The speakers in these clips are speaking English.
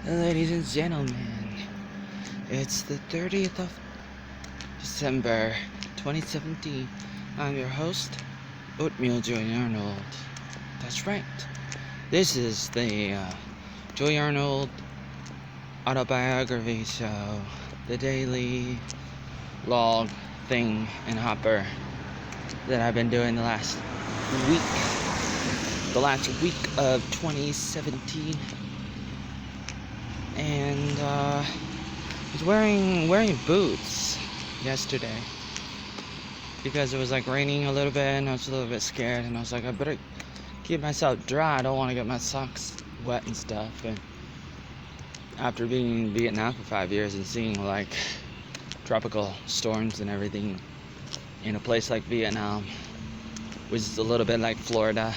Ladies and gentlemen, it's the 30th of December 2017. I'm your host, Oatmeal Joey Arnold. That's right. This is the Joey Arnold autobiography show, the daily log thing and hopper that I've been doing the last week of 2017. And I was wearing boots yesterday because it was like raining a little bit and I was a little bit scared, and I was like, I better keep myself dry. I don't want to get my socks wet and stuff. And after being in Vietnam for 5 years and seeing like tropical storms and everything in a place like Vietnam, which is a little bit like Florida,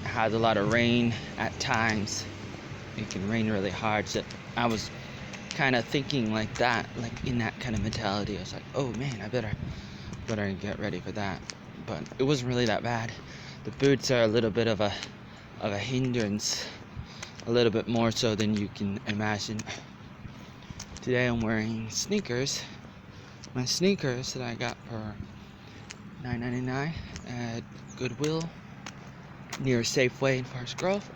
it has a lot of rain at times. It can rain really hard. So I was kind of thinking like that, like in that kind of mentality. I was like, oh man, I better get ready for that. But it wasn't really that bad. The boots are a little bit of a hindrance, a little bit more so than you can imagine. Today I'm wearing sneakers. My sneakers that I got for $9.99 at Goodwill near Safeway in Forest Grove.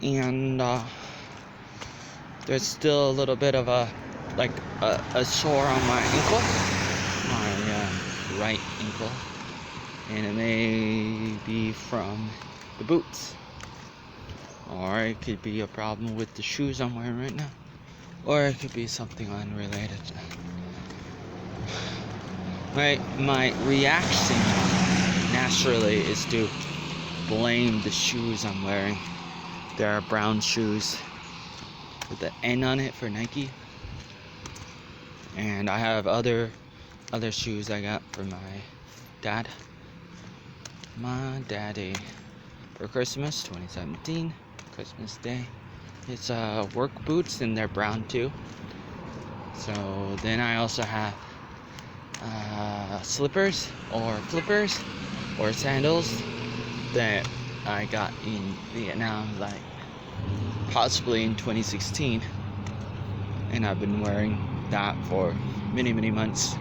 And there's still a little bit of a sore on my ankle, my right ankle, and it may be from the boots, or it could be a problem with the shoes I'm wearing right now, or it could be something unrelated. My reaction naturally is to blame the shoes I'm wearing. There are brown shoes with the N on it for Nike, and I have other shoes I got for my daddy for Christmas 2017, Christmas Day. It's work boots, and they're brown too. So then I also have slippers or flippers or sandals that I got in Vietnam, like possibly in 2016, and I've been wearing that for many months,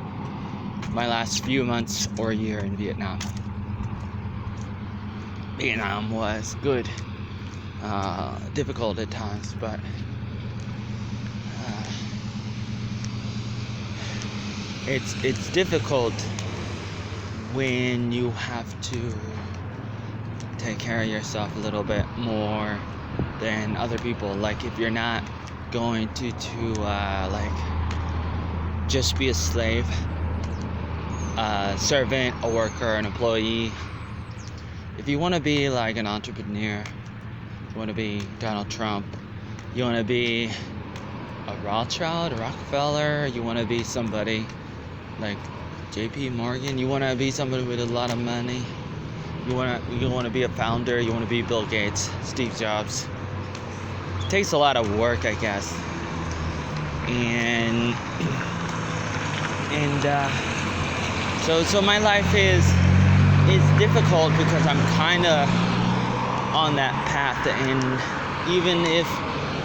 my last few months or a year in Vietnam. Vietnam was good, difficult at times, but it's difficult when you have to take care of yourself a little bit more than other people. Like if you're not going to just be a slave, a servant, a worker, an employee. If you want to be like an entrepreneur, you want to be Donald Trump, you want to be a Rothschild, a Rockefeller, you want to be somebody like JP Morgan, you want to be somebody with a lot of money, you want to be a founder, you want to be Bill Gates, Steve Jobs. It takes a lot of work, I guess. And so my life is difficult because I'm kind of on that path, and even if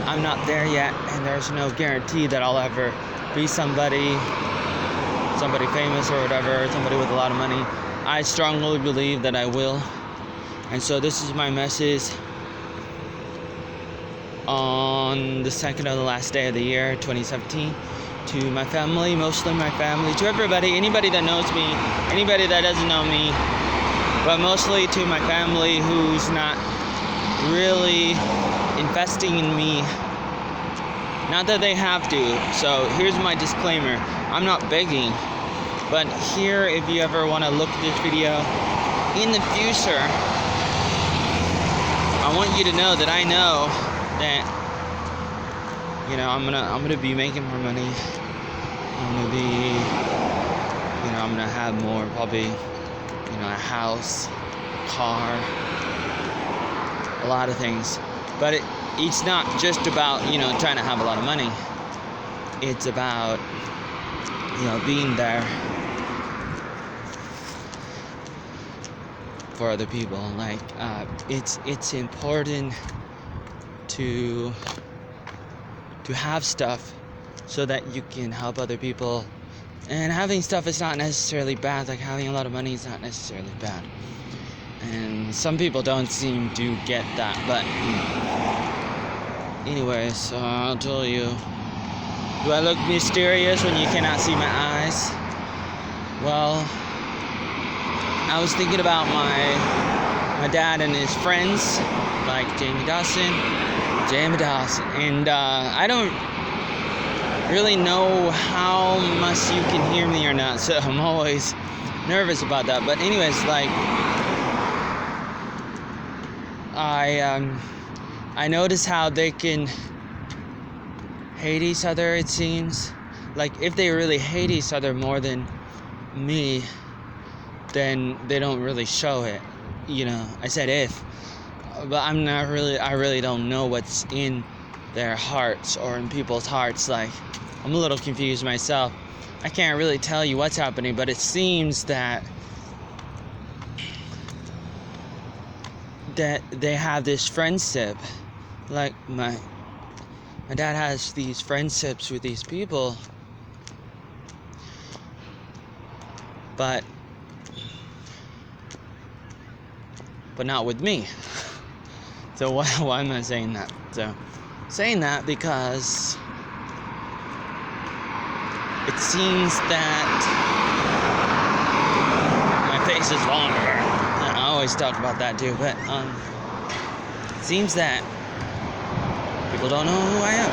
I'm not there yet, and there's no guarantee that I'll ever be somebody famous or whatever, somebody with a lot of money, I strongly believe that I will. And so this is my message on the second of the last day of the year, 2017, to my family, mostly my family, to everybody, anybody that knows me, anybody that doesn't know me, but mostly to my family who's not really investing in me. Not that they have to. So here's my disclaimer. I'm not begging. But here, if you ever want to look at this video in the future, I want you to know that I know that, you know, I'm gonna be making more money. I'm gonna have more, probably, a house, car, a lot of things. But it's not just about, trying to have a lot of money. It's about, being there for other people. Like it's important to to have stuff so that you can help other people. And having stuff is not necessarily bad. Like, having a lot of money is not necessarily bad. And some people don't seem to get that. But anyways, I'll tell you. Do I look mysterious when you cannot see my eyes? Well, I was thinking about my dad and his friends, like Jamie Dawson, and I don't really know how much you can hear me or not, so I'm always nervous about that. But anyways, like, I notice how they can hate each other, it seems. Like, if they really hate each other more than me, then they don't really show it. You know, I said if, but I really don't know what's in their hearts or in people's hearts. Like, I'm a little confused myself. I can't really tell you what's happening, but it seems that they have this friendship. Like, my dad has these friendships with these people, but not with me. So why am I saying that? So, saying that because it seems that my face is longer. I always talk about that too, but it seems that people don't know who I am.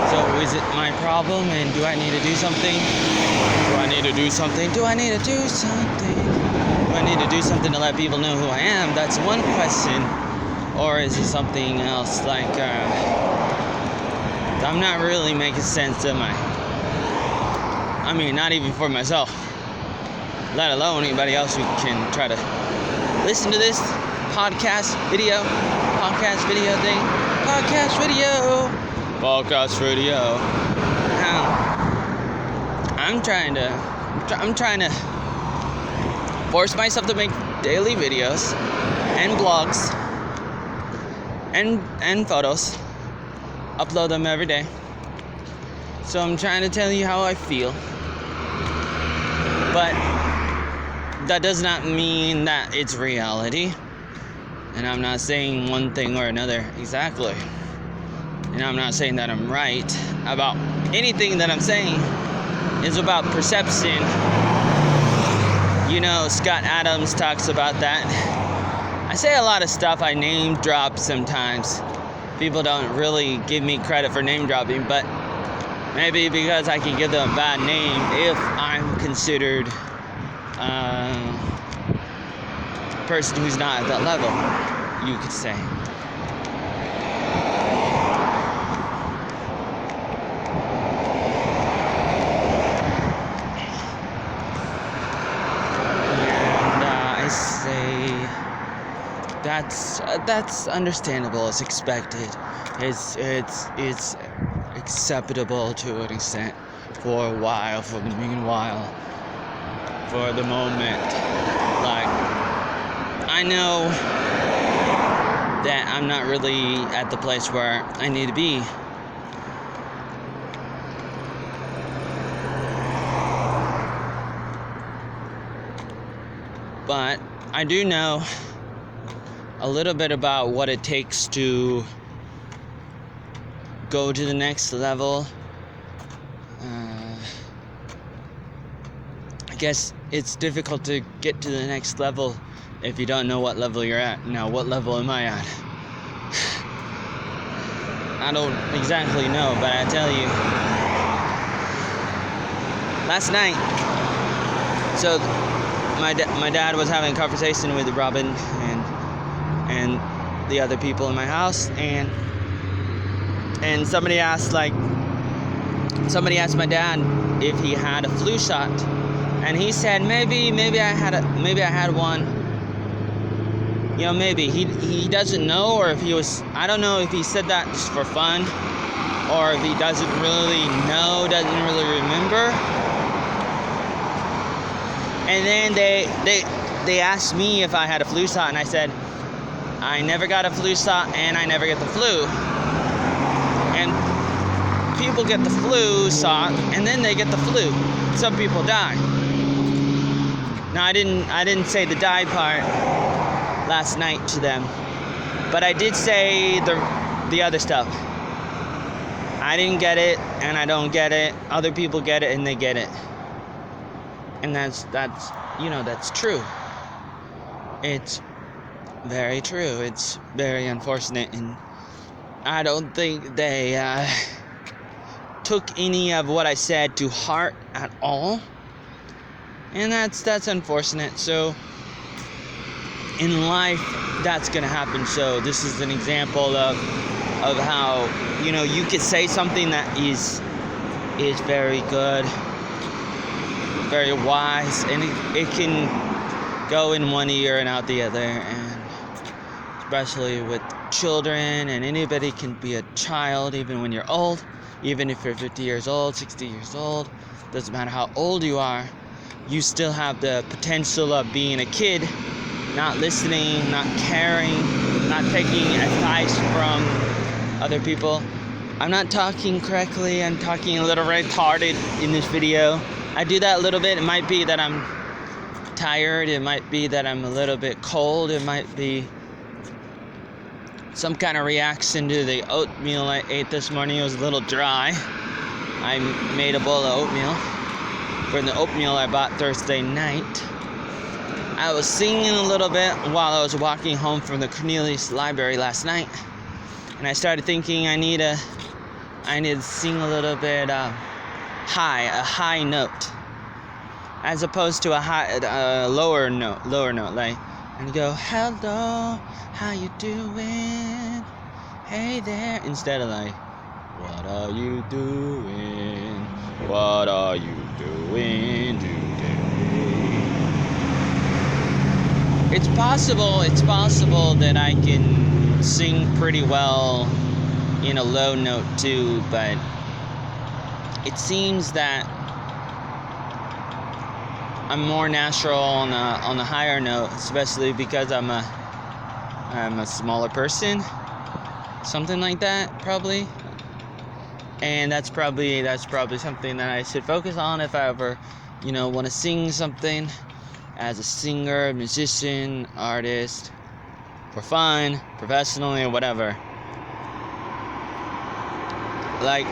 So is it my problem, and do I need to do something? Do I need to do something? Do I need to do something? Do I need to do something to let people know who I am? That's one question. Or is it something else? Like, I'm not really making sense, am I? I mean, not even for myself, let alone anybody else who can try to listen to this podcast video thing. Podcast video. Now, I'm trying to force myself to make daily videos and blogs and photos, upload them every day. So I'm trying to tell you how I feel, but that does not mean that it's reality. And I'm not saying one thing or another exactly. And I'm not saying that I'm right about anything that I'm saying. It's about perception. You know, Scott Adams talks about that. I say a lot of stuff, I name drop sometimes. People don't really give me credit for name dropping, but maybe because I can give them a bad name if I'm considered a person who's not at that level, you could say. And I say that's understandable. It's expected. It's acceptable to an extent for a while, for the meanwhile, for the moment. Like, I know that I'm not really at the place where I need to be. But I do know a little bit about what it takes to go to the next level. I guess it's difficult to get to the next level if you don't know what level you're at. Now, what level am I at? I don't exactly know, but I tell you, last night, so my dad was having a conversation with Robin and the other people in my house, and somebody asked my dad if he had a flu shot, and he said maybe I had one. You know, maybe he doesn't know, or if he was, I don't know if he said that just for fun, or if he doesn't really know, doesn't really remember. And then they asked me if I had a flu shot, and I said I never got a flu shot and I never get the flu. And people get the flu shot, and then they get the flu. Some people die. Now, I didn't say the die part last night to them, but I did say the other stuff. I didn't get it, and I don't get it. Other people get it, and they get it. And that's true. It's very true. It's very unfortunate, and I don't think they took any of what I said to heart at all. And that's unfortunate. So in life, that's gonna happen. So this is an example of how, you could say something that is very good, very wise, and it can go in one ear and out the other, and especially with children, and anybody can be a child even when you're old, even if you're 50 years old, 60 years old, doesn't matter how old you are, you still have the potential of being a kid, not listening, not caring, not taking advice from other people. I'm not talking correctly. I'm talking a little retarded in this video. I do that a little bit. It might be that I'm tired. It might be that I'm a little bit cold. It might be some kind of reaction to the oatmeal I ate this morning. It was a little dry. I made a bowl of oatmeal from the oatmeal I bought Thursday night. I was singing a little bit while I was walking home from the Cornelius Library last night, and I started thinking I need to sing a little bit a high note, as opposed to a lower note, like, and go, hello, how you doing? Hey there, instead of like, what are you doing? What are you doing today? It's possible that I can sing pretty well in a low note too, but it seems that I'm more natural on the higher note, especially because I'm a smaller person, something like that, probably. And that's probably something that I should focus on if I ever, want to sing something as a singer, musician, artist, for fun, professionally, or whatever. Like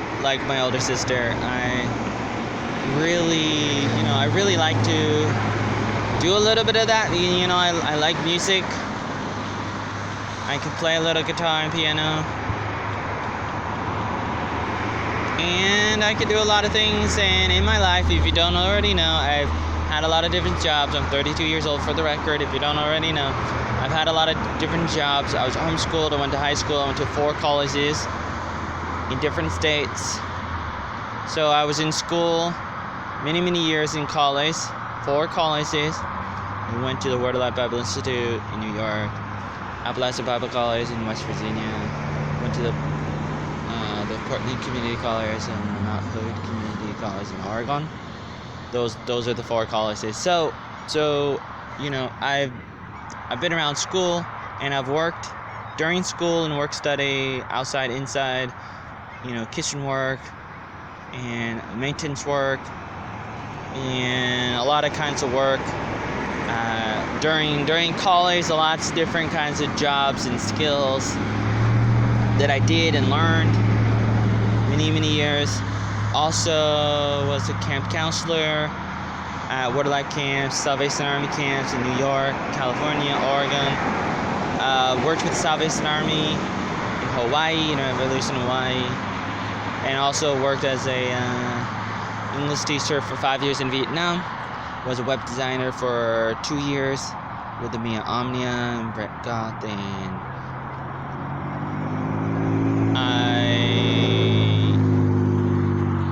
my older sister, I really like to do a little bit of that. I like music. I can play a little guitar and piano. And I can do a lot of things. And in my life, if you don't already know, I've had a lot of different jobs. I'm 32 years old, for the record, if you don't already know. I've had a lot of different jobs. I was homeschooled. I went to high school. I went to 4 colleges in different states. So I was in school many years in college, 4 colleges. We went to the Word of Life Bible Institute in New York, Appalachian Bible College in West Virginia, went to the Portland Community College and Mount Hood Community College in Oregon. Those are the 4 colleges. So I've been around school, and I've worked during school and work study, outside, inside, kitchen work and maintenance work and a lot of kinds of work. During college, lots of different kinds of jobs and skills that I did and learned many years. Also was a camp counselor at Word of Life camps, Salvation Army camps in New York, California, Oregon. Worked with the Salvation Army in Hawaii, Revolution, Hawaii. And also worked as a English teacher for 5 years in Vietnam. Was a web designer for 2 years with the Mia Omnia and Brett Goth, and I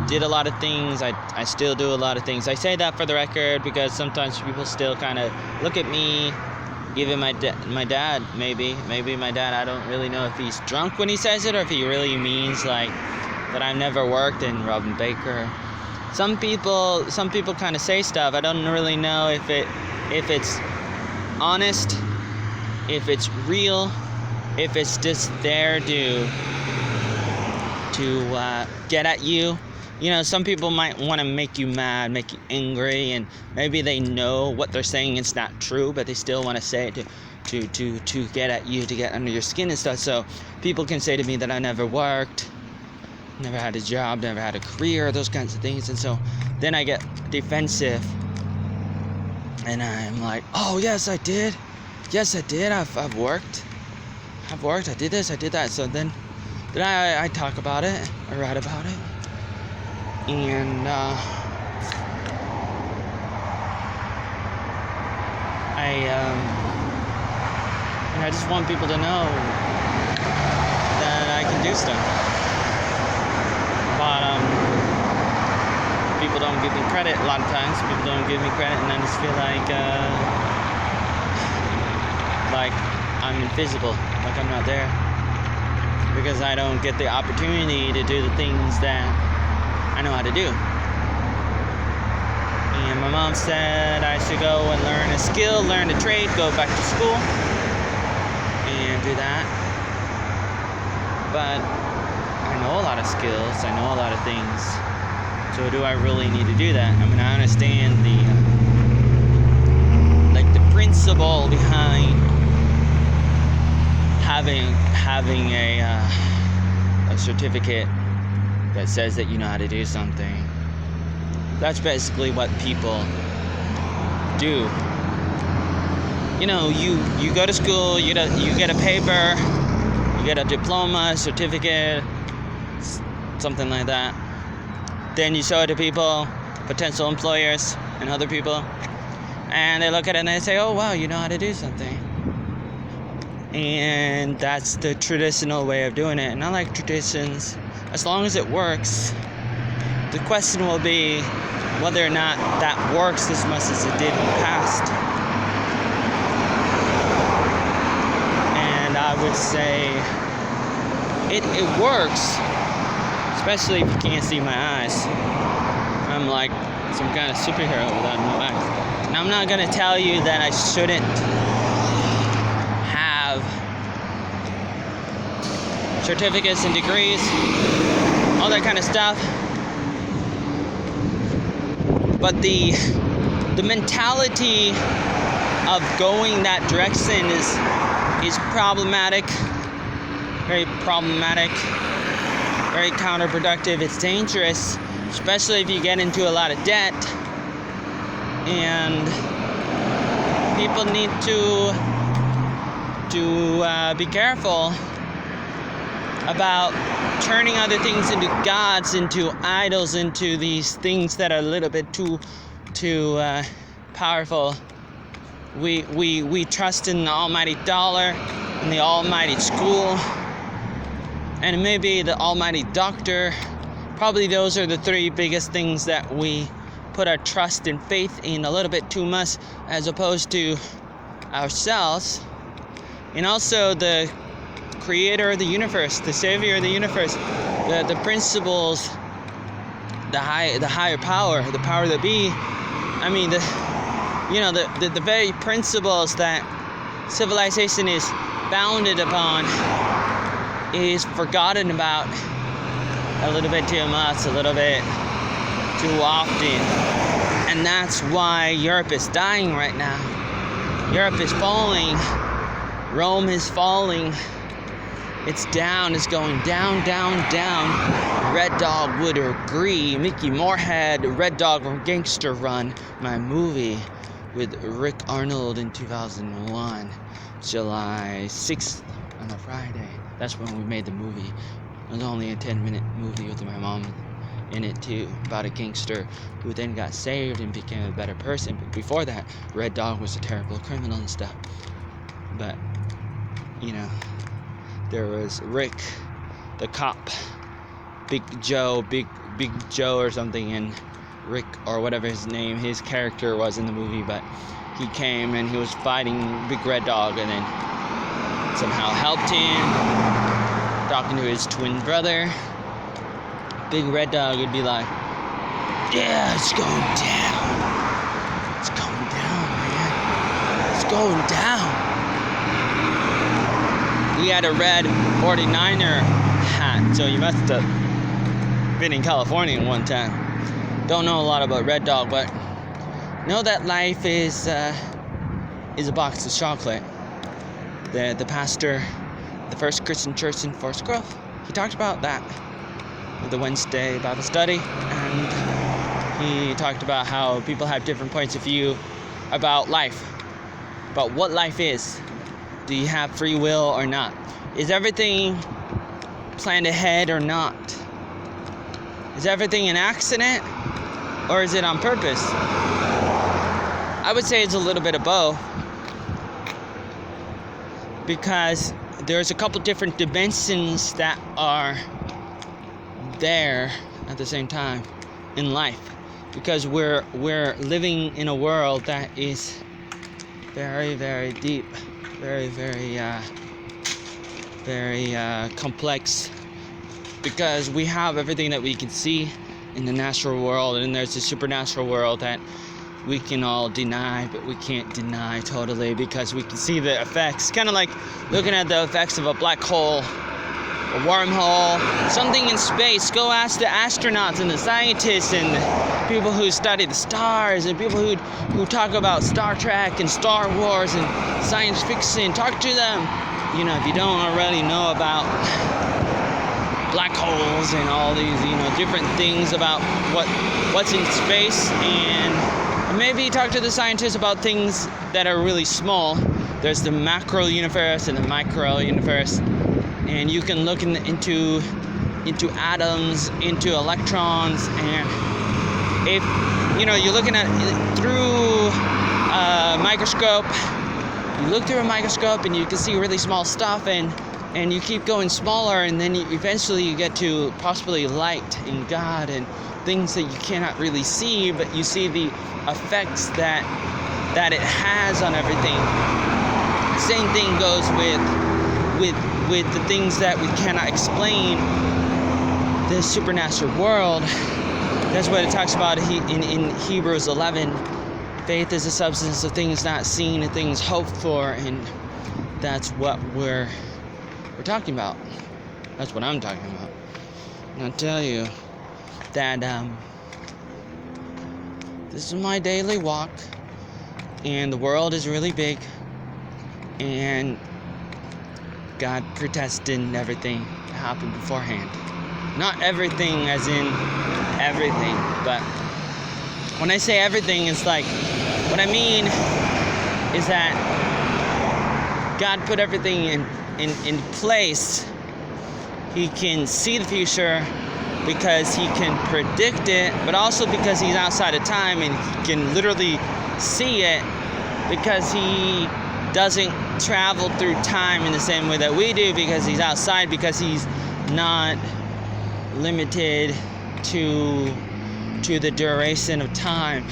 did a lot of things. I still do a lot of things. I say that for the record because sometimes people still kind of look at me, even my dad, maybe my dad, I don't really know if he's drunk when he says it or if he really means like that I've never worked in Robin Baker. Some people kind of say stuff. I don't really know if it's honest, if it's real, if it's just there to to get at you. You know, some people might want to make you mad, make you angry, and maybe they know what they're saying is not true, but they still want to say it to get at you, to get under your skin and stuff. So people can say to me that I never worked, never had a job, never had a career, those kinds of things. And so then I get defensive, and I'm like, oh yes I did, I've worked, I did this, I did that. So then I talk about it, I write about it, and I just want people to know that I can do stuff. But people don't give me credit a lot of times. People don't give me credit, and I just feel like I'm invisible, like I'm not there, because I don't get the opportunity to do the things that I know how to do. And my mom said I should go and learn a skill, learn a trade, go back to school and do that. But I know a lot of skills, I know a lot of things. So do I really need to do that? I mean, I understand the principle behind having a certificate that says that you know how to do something. That's basically what people do. You know, you go to school, you get a paper, you get a diploma, certificate, something like that. Then you show it to people, potential employers and other people, and they look at it and they say, oh wow, you know how to do something. And that's the traditional way of doing it. And I like traditions as long as it works. The question will be whether or not that works as much as it did in the past. And I would say it works, especially if you can't see my eyes. I'm like some kind of superhero without no eyes. And I'm not going to tell you that I shouldn't have certificates and degrees, all that kind of stuff. But the mentality of going that direction is problematic, very problematic, very counterproductive. It's dangerous, especially if you get into a lot of debt. And people need to be careful about turning other things into gods, into idols, into these things that are a little bit too powerful. We trust in the almighty dollar, in the almighty school, and maybe the almighty doctor. Probably those are the three biggest things that we put our trust and faith in a little bit too much, as opposed to ourselves. And also the creator of the universe, the savior of the universe, the principles, the higher power, the power that be. I mean, the very principles that civilization is founded upon is forgotten about a little bit too much, a little bit too often. And that's why Europe is dying right now. Europe is falling. Rome is falling. It's down, it's going down, down, down. Red Dog would agree. Mickey Morehead, Red Dog from Gangster Run, my movie with Rick Arnold in 2001, July 6th on a Friday. That's when we made the movie. It was only a 10-minute movie with my mom in it too, about a gangster who then got saved and became a better person. But before that, Red Dog was a terrible criminal and stuff. But, you know, there was Rick, the cop, Big Joe or something, and Rick, or whatever his character was in the movie, but he came and he was fighting Big Red Dog, and then somehow helped him, talking to his twin brother. Big Red Dog would be like, yeah, it's going down. It's going down, man. It's going down. He had a red 49er hat, so you must have been in California one time. Don't know a lot about Red Dog, but know that life is a box of chocolate. The pastor, the First Christian Church in Forest Grove, he talked about that at the Wednesday Bible study, and he talked about how people have different points of view about life, about what life is. Do you have free will or not? Is everything planned ahead or not? Is everything an accident or is it on purpose? I would say it's a little bit of both, because there's a couple different dimensions that are there at the same time in life, because we're living in a world that is very, very deep, very, very complex, because we have everything that we can see in the natural world, and there's a supernatural world that we can all deny, but we can't deny totally, because we can see the effects, kind of like looking at the effects of a black hole, a wormhole, something in space. Go ask the astronauts and the scientists and the people who study the stars and people who talk about Star Trek and Star Wars and science fiction. Talk to them. You know, if you don't already know about black holes and all these, you know, different things about what's in space, and maybe talk to the scientists about things that are really small. There's the macro universe and the micro universe, and you can look into atoms, into electrons, and if you know you're looking at through a microscope, you look through a microscope and you can see really small stuff, and you keep going smaller, and then eventually you get to possibly light and God and things that you cannot really see, but you see the effects that it has on everything. Same thing goes with the things that we cannot explain, the supernatural world. That's what it talks about in Hebrews 11. Faith is the substance of things not seen and things hoped for, and that's what we're talking about. That's what I'm talking about. And I'll tell you that this is my daily walk, and the world is really big, and God predestined everything to happen beforehand. Not everything as in everything, but when I say everything, it's like, what I mean is that God put everything in place. He can see the future because he can predict it, but also because he's outside of time and he can literally see it, because he doesn't travel through time in the same way that we do, because he's outside, because he's not limited to the duration of time.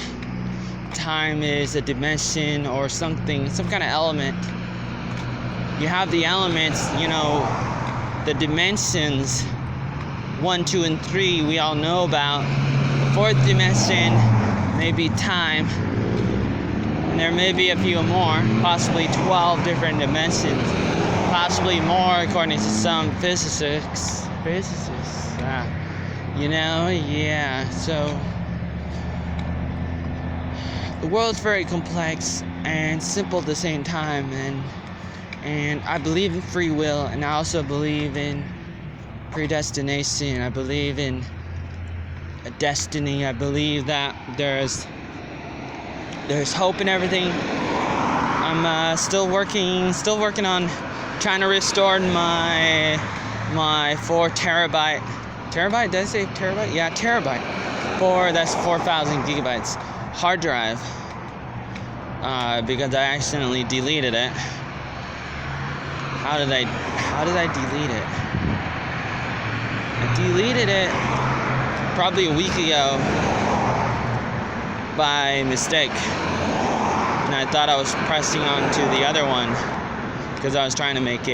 Time is a dimension or something, some kind of element. You have the elements, you know, the dimensions 1, 2, and 3 we all know about. The fourth dimension may be time, and there may be a few more, possibly 12 different dimensions, possibly more according to some physicists. You know, yeah. So the world's very complex and simple at the same time, and I believe in free will, and I also believe in predestination. I believe in a destiny. I believe that there's hope in everything. I'm still working on trying to restore my 4 terabyte. Terabyte? Did I say terabyte? Yeah, terabyte. That's 4,000 gigabytes hard drive. Because I accidentally deleted it. How did I delete it? I deleted it probably a week ago by mistake, and I thought I was pressing on to the other one because I was trying to make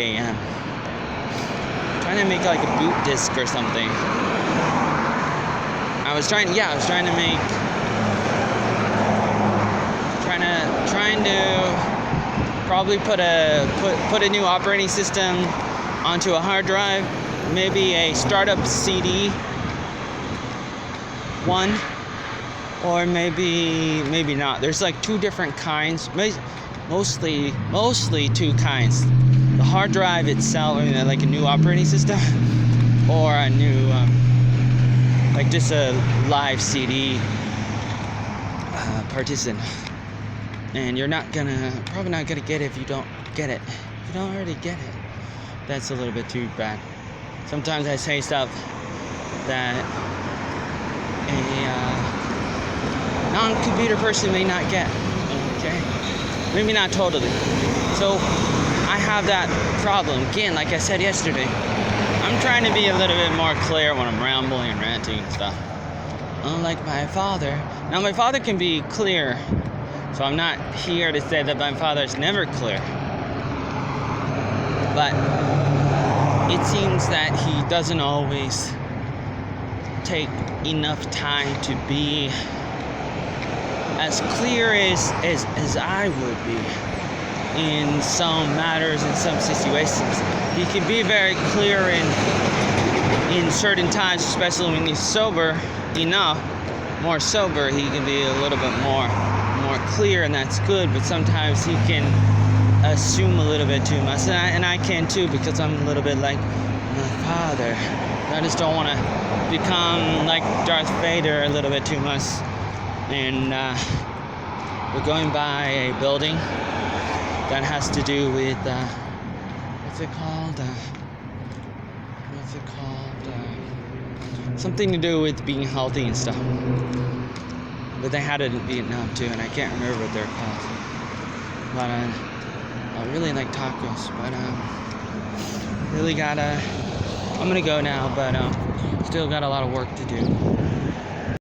like a boot disk or something. I was trying to probably put a new operating system onto a hard drive, maybe a startup CD, one, or maybe not. There's like two different kinds, mostly two kinds. The hard drive itself, I mean, like a new operating system, or a new like just a live CD partition. And you're probably not gonna get it if you don't get it. If you don't already get it, that's a little bit too bad. Sometimes I say stuff that a non-computer person may not get. Okay, maybe not totally. So I have that problem again. Like I said yesterday, I'm trying to be a little bit more clear when I'm rambling and ranting and stuff. Unlike my father. Now my father can be clear, so I'm not here to say that my father's never clear. But it seems that he doesn't always take enough time to be as clear as I would be in some matters, in some situations. He can be very clear in certain times, especially when he's sober enough, more sober, he can be a little bit more clear, and that's good. But sometimes he can assume a little bit too much, and I can too, because I'm a little bit like my father. I just don't want to become like Darth Vader a little bit too much. And we're going by a building that has to do with what's it called? Something to do with being healthy and stuff. But they had it in Vietnam too, and I can't remember what they're called. But I really like tacos. But really I'm gonna go now. But still got a lot of work to do.